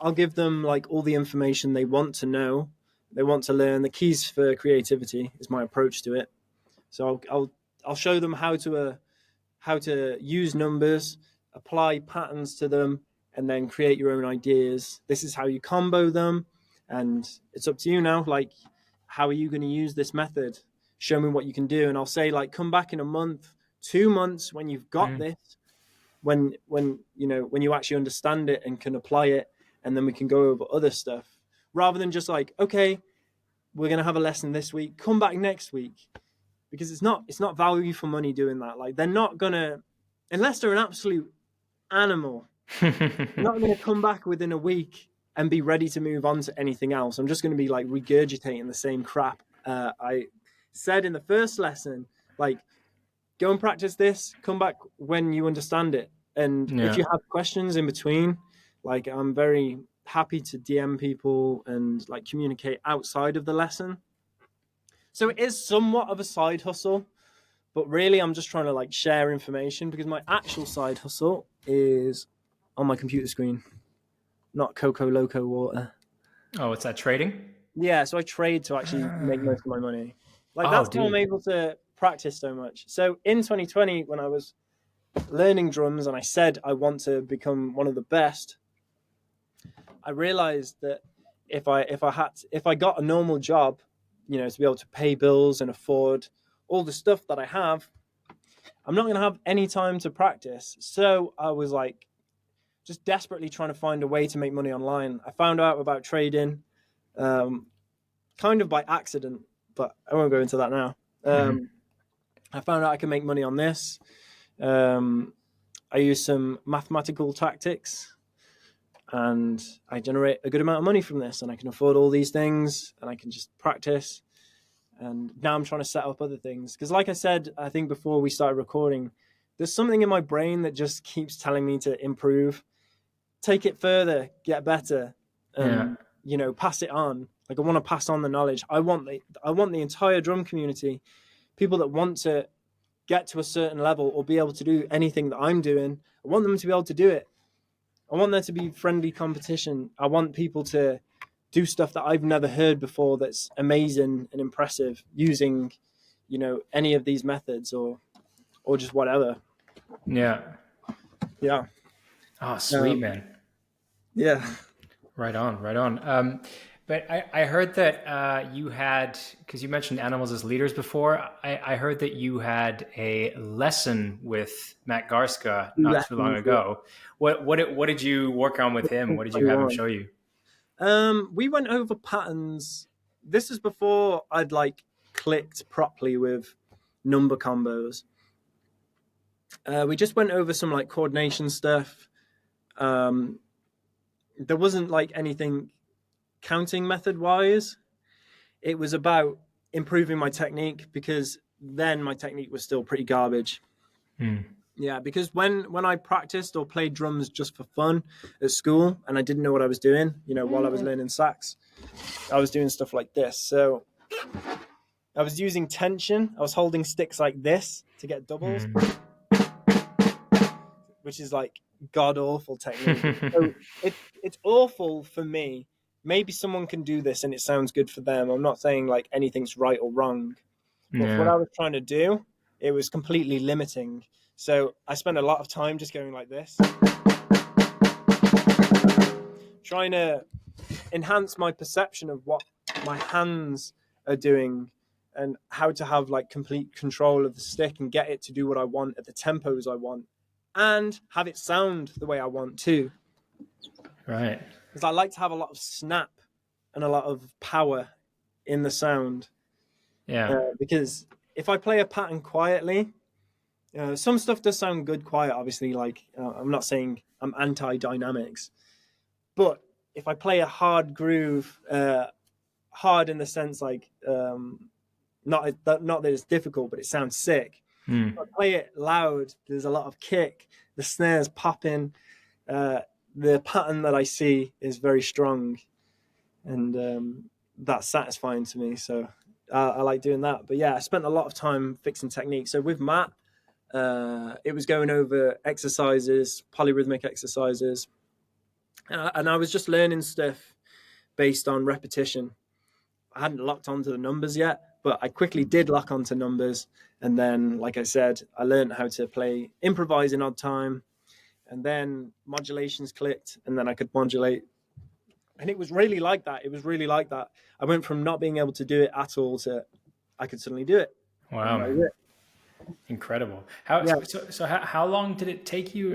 I'll give them like all the information they want to know, they want to learn. The keys for creativity is my approach to it. So I'll show them how to use numbers, apply patterns to them, and then create your own ideas. This is how you combo them, and it's up to you now. Like, how are you going to use this method? Show me what you can do. And I'll say, like, come back in a month, 2 months, when you've got this, when you actually understand it and can apply it, and then we can go over other stuff, rather than just like, okay, we're going to have a lesson this week, come back next week. Because it's not value for money doing that. Like, they're not gonna, unless they're an absolute animal, they're not gonna come back within a week and be ready to move on to anything else. I'm just gonna be like regurgitating the same crap. I said in the first lesson, like, go and practice this, come back when you understand it, And if Yeah. you have questions in between, like I'm very happy to DM people and like communicate outside of the lesson. So it is somewhat of a side hustle, but really I'm just trying to like share information because my actual side hustle is on my computer screen, not Coco Loco water. Oh, it's that trading? Yeah, so I trade to actually make Ah. most of my money. Like Oh, that's how I'm dude. able to practice so much. So in 2020, when I was learning drums and I said I want to become one of the best, I realized that if I got a normal job, you know, to be able to pay bills and afford all the stuff that I have, I'm not going to have any time to practice. So I was like just desperately trying to find a way to make money online. I found out about trading, um, kind of by accident, but I won't go into that now. Mhm. I found out I can make money on this. Um, I use some mathematical tactics and I generate a good amount of money from this and I can afford all these things and I can just practice. And now I'm trying to set up other things. Because, like I said, I think before we started recording, there's something in my brain that just keeps telling me to improve, take it further, get better, Yeah. and you know, pass it on. Like I want to pass on the knowledge. I want the entire drum community, people that want to get to a certain level or be able to do anything that I'm doing. I want them to be able to do it. I want there to be friendly competition. I want people to do stuff that I've never heard before that's amazing and impressive using, you know, any of these methods or just whatever. Yeah. Yeah. Oh, sweet, Um, man. yeah. Right on, right on. But I heard that you had, because you mentioned animals as leaders before, I heard that you had a lesson with Matt Garska not too long Lessons ago. What did you work on with him? What did you have him 21. show you? We went over patterns. This is before I'd like clicked properly with number combos. We just went over some like coordination stuff. Um, there wasn't like anything counting method wise. It was about improving my technique because then my technique was still pretty garbage. Hmm. Yeah, because when I practiced or played drums just for fun at school and I didn't know what I was doing, you know, while I was learning sax, I was doing stuff like this. So I was using tension. I was holding sticks like this to get doubles, Hmm. which is like god awful technique. So it's awful for me. Maybe someone can do this and it sounds good for them. I'm not saying like anything's right or wrong, but for what Yeah. I was trying to do, it was completely limiting. So I spent a lot of time just going like this, trying to enhance my perception of what my hands are doing and how to have like complete control of the stick and get it to do what I want at the tempos I want and have it sound the way I want too. Right. Because I like to have a lot of snap and a lot of power in the sound. Yeah. Because if I play a pattern quietly, some stuff does sound good quiet, obviously. Like, I'm not saying I'm anti dynamics, but if I play a hard groove, hard in the sense like not that it's difficult, but it sounds sick. Hmm. If I play it loud, there's a lot of kick, the snares popping, uh, the pattern that I see is very strong, and that's satisfying to me. So I like doing that. But yeah, I spent a lot of time fixing technique. So with Matt, it was going over exercises, polyrhythmic exercises, and I was just learning stuff based on repetition. I hadn't locked onto the numbers yet, but I quickly did lock onto numbers. And then, like I said, I learned how to play improvise in odd time, and then modulations clicked, and then I could modulate. And it was really like that. It was really like that. I went from not being able to do it at all to I could suddenly do it. Wow, And that was man. it. Incredible. How Yeah. so how long did it take you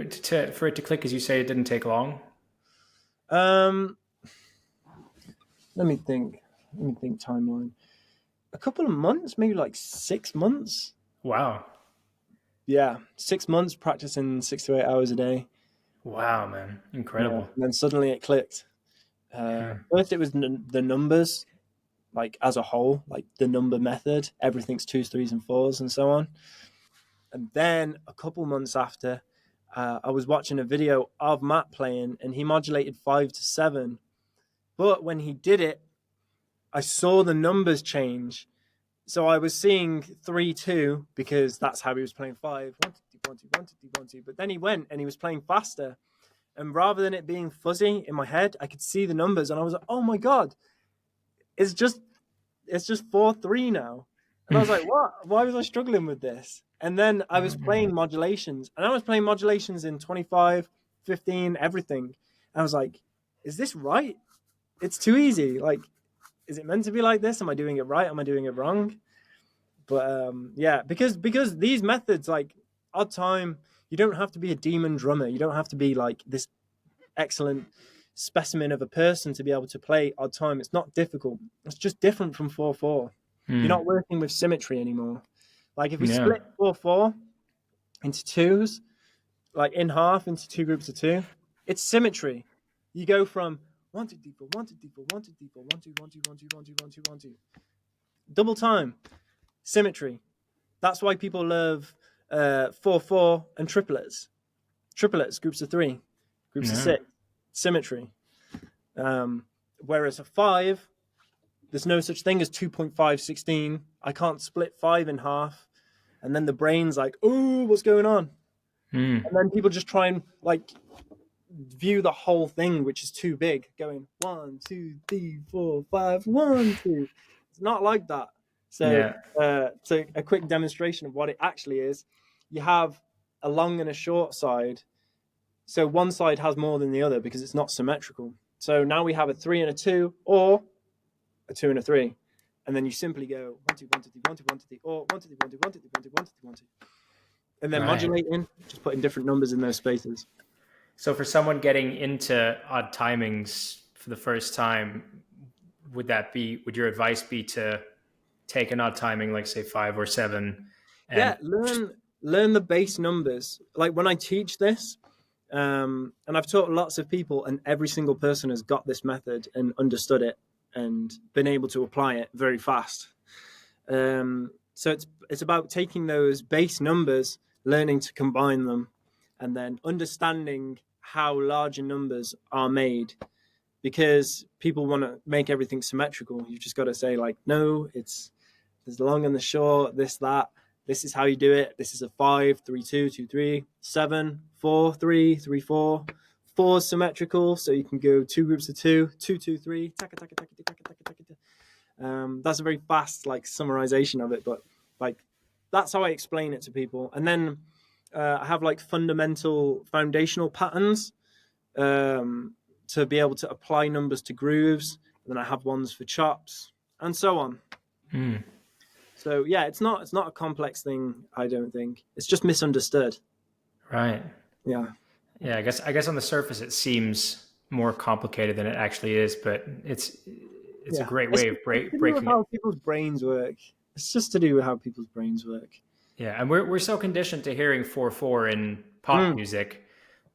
for it to click? As you say, it didn't take long. Um, let me think. Let me think timeline. A couple of months, maybe like 6 months. Wow. Yeah, 6 months practicing 6 to 8 hours a day. Wow, man. Yeah, Incredible. and then suddenly it clicked. First, it was the numbers, like as a whole, like the number method. Everything's twos, threes, and fours, and so on. And then a couple months after, I was watching a video of Matt playing, and he modulated 5 to 7. But when he did it, I saw the numbers change. So I was seeing 3-2 because that's how he was playing 5. 1 2 1 2 1 2 1 2. But then he went and he was playing faster. And rather than it being fuzzy in my head, I could see the numbers, and I was like, "Oh my god, it's just 4-3 now." And I was like, "What? Why was I struggling with this?" And then I was playing modulations, and I was playing modulations in 25, 15, everything. And I was like, "Is this right? It's too easy. Like, is it meant to be like this? Am I doing it right? Am I doing it wrong?" But yeah, because these methods, like odd time, you don't have to be a demon drummer. You don't have to be like this excellent specimen of a person to be able to play odd time. It's not difficult. It's just different from 4/4. You're not working with symmetry anymore. Like if we split 4/4 into twos, like in half into 2 groups of 2, it's symmetry. You go from 1 2 D4 1 2 D4 1 2 D4 1 2 1 2 1 2 1 2 1 2 1 2. Double time, symmetry. That's why people love 4/4 and triplets. Triplets, groups of 3, groups of 6, symmetry. Whereas a 5, there's no such thing as 2.5/16. I can't split 5 in half. And then the brain's like, "Oh, what's going on?" And then people just try and like view the whole thing, which is too big, going 1 2 3 4 5 1 2. It's not like that. So, so a quick demonstration of what it actually is. You have a long and a short side. So one side has more than the other because it's not symmetrical. So now we have a 3 and a 2, or a 2 and a 3. And then you simply go 1 2 1 2 3 1 2 1 2 3, or 1 2 3 1 2 1 2 3 1 2 1 2 3 1 2. And then modulating, just putting different numbers in those spaces. So for someone getting into odd timings for the first time, would your advice be to take an odd timing, like say 5 or 7? Learn the base numbers. Like when I teach this, and I've taught lots of people, and every single person has got this method and understood it and been able to apply it very fast. So it's about taking those base numbers, learning to combine them, and then understanding how larger numbers are made, because people want to make everything symmetrical. You've just got to say like, no, there's the long and the short, this, that. This is how you do it. This is a 5, 3, 2, 2, 3, 7, 4, 3, 3, 4. 4 is symmetrical, so you can go 2 groups of 2, 2, 2, 3. Taka, taka, taka, taka, taka, taka, taka. That's a very fast like summarization of it, but like that's how I explain it to people. And then I have like foundational patterns to be able to apply numbers to grooves. And then I have ones for chops and so on. So yeah, it's not a complex thing, I don't think. It's just misunderstood. Right. Yeah. Yeah, I guess on the surface it seems more complicated than it actually is, but it's a great way of breaking how people's brains work. It's just to do with how people's brains work. Yeah, and we're so conditioned to hearing 4/4 in pop music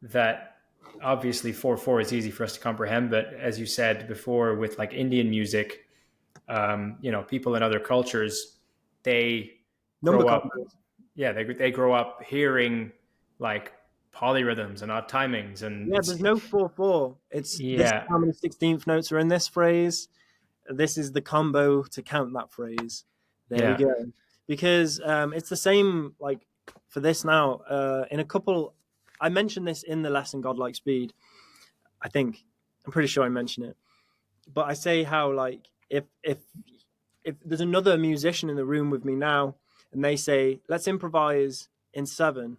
that obviously 4/4 is easy for us to comprehend. But as you said before, with like Indian music, people in other cultures, they grow up. Yeah, they grow up hearing like polyrhythms and odd timings, and there's no 4/4. It's this is how many 16th notes are in this phrase. This is the combo to count that phrase. There we go. Because it's the same like for this now. In a couple, I mentioned this in the lesson Godlike Speed. I'm pretty sure I mentioned it. But I say how like if there's another musician in the room with me now, and they say, let's improvise in 7,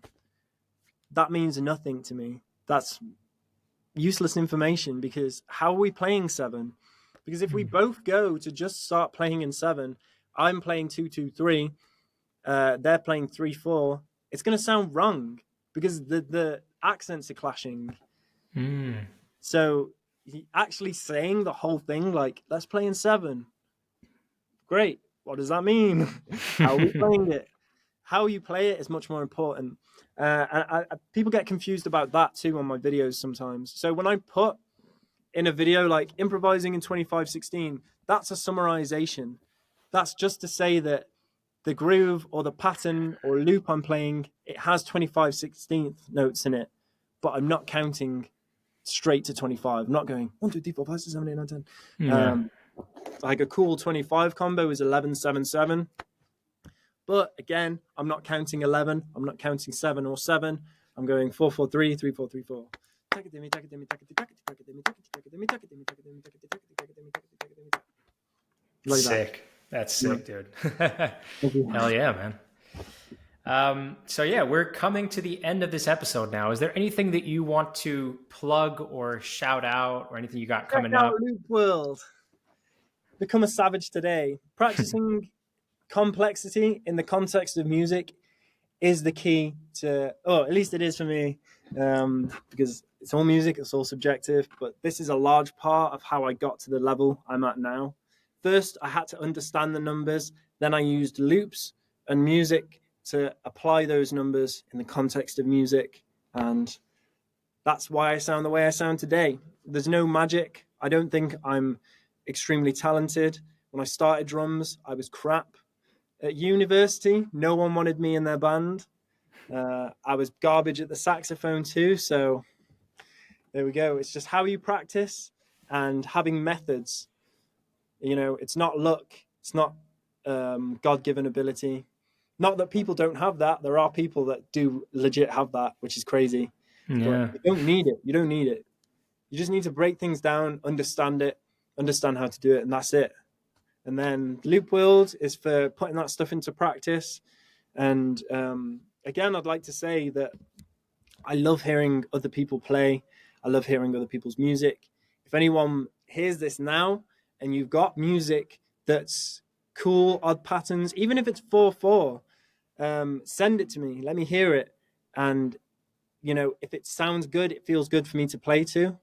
that means nothing to me. That's useless information, because how are we playing 7? Because if we both go to just start playing in 7, I'm playing 2 2 3, they're playing 3 4, it's going to sound wrong because the accents are clashing. So actually saying the whole thing, like, let's play in 7. Great. What does that mean? How are we playing it? How you play it is much more important. And people get confused about that too on my videos sometimes. So when I put in a video like improvising in 25/16, that's a summarization. That's just to say that the groove or the pattern or loop I'm playing, it has 25/16 notes in it, but I'm not counting straight to 25. I'm not going 1, 2, 3, 4, 5, 6, 7, 8, 9, 10. Yeah. Like a cool 25 combo is 11, 7, 7. But again, I'm not counting 11. I'm not counting 7 or 7. I'm going 4, 4, 3, 3, 4, 3, 4. Like Sick. That's sick, dude. that. Hell yeah, man. So yeah, we're coming to the end of this episode now. Is there anything that you want to plug or shout out or anything you got coming Check out up? Loop World. Become a savage today. Practicing complexity in the context of music is the key to, at least it is for me, because it's all music, it's all subjective, but this is a large part of how I got to the level I'm at now. First, I had to understand the numbers, then I used loops and music to apply those numbers in the context of music, and that's why I sound the way I sound today. There's no magic. I don't think I'm extremely talented. When I started drums, I was crap. At university, no one wanted me in their band. I was garbage at the saxophone too, so there we go. It's just how you practice and having methods. You know, it's not luck. It's not God-given ability. Not that people don't have that. There are people that do legit have that, which is crazy. Yeah. But you don't need it. You don't need it. You just need to break things down, understand it, understand how to do it, and that's it. And then Loop World is for putting that stuff into practice. And again, I'd like to say that I love hearing other people play. I love hearing other people's music. If anyone hears this now and you've got music that's cool, odd patterns, even if it's 4/4, send it to me. Let me hear it. And, you know, if it sounds good, it feels good for me to play to.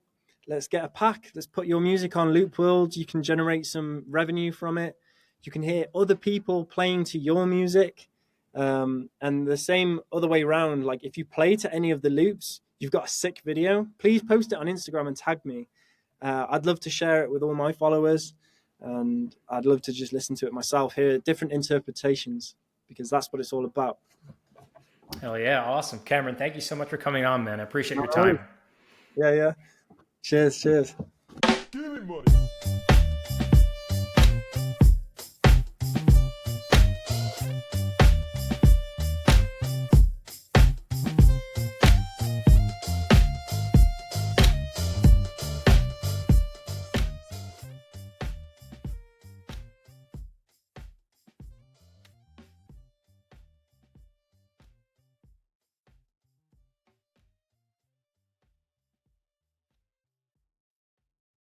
Let's get a pack. Let's put your music on Loop World. You can generate some revenue from it. You can hear other people playing to your music. And the same other way around. Like if you play to any of the loops, you've got a sick video, please post it on Instagram and tag me. I'd love to share it with all my followers. And I'd love to just listen to it myself, hear different interpretations, because that's what it's all about. Hell yeah. Awesome. Cameron, thank you so much for coming on, man. I appreciate your time. Yeah. Cheers.